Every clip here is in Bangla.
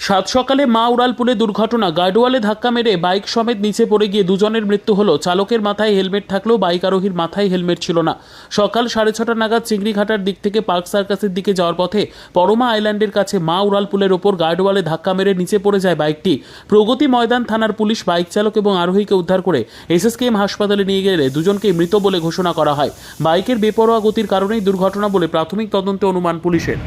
সাত সকালে মা উড়ালপুলে দুর্ঘটনা। গার্ডওয়ালে ধাক্কা মেরে বাইক সমেত নিচে পড়ে গিয়ে দুজনের মৃত্যু হলো। চালকের মাথায় হেলমেট থাকলেও বাইক আরোহীর মাথায় হেলমেট ছিল না। সকাল 6:30 নাগাদ চিংড়িঘাটার দিক থেকে পার্ক সার্কাসের দিকে যাওয়ার পথে পরমা আইল্যান্ডের কাছে মা উড়ালপুলের ওপর গার্ডওয়ালে ধাক্কা মেরে নিচে পড়ে যায় বাইকটি। প্রগতি ময়দান থানার পুলিশ বাইক চালক এবং আরোহীকে উদ্ধার করে এসএসকেএম হাসপাতালে নিয়ে গেলে দুজনকে মৃত বলে ঘোষণা করা হয়। বাইকের বেপরোয়া গতির কারণেই দুর্ঘটনা বলে প্রাথমিক তদন্তে অনুমান পুলিশের।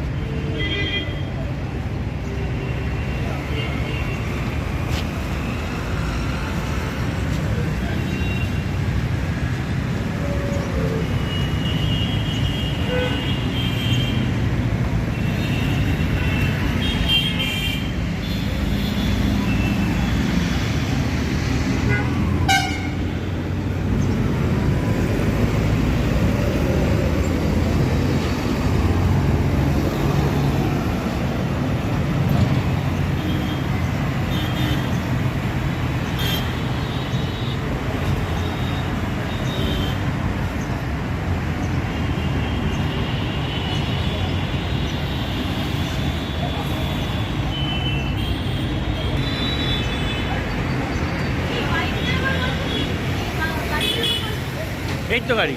এই তো গাড়ি।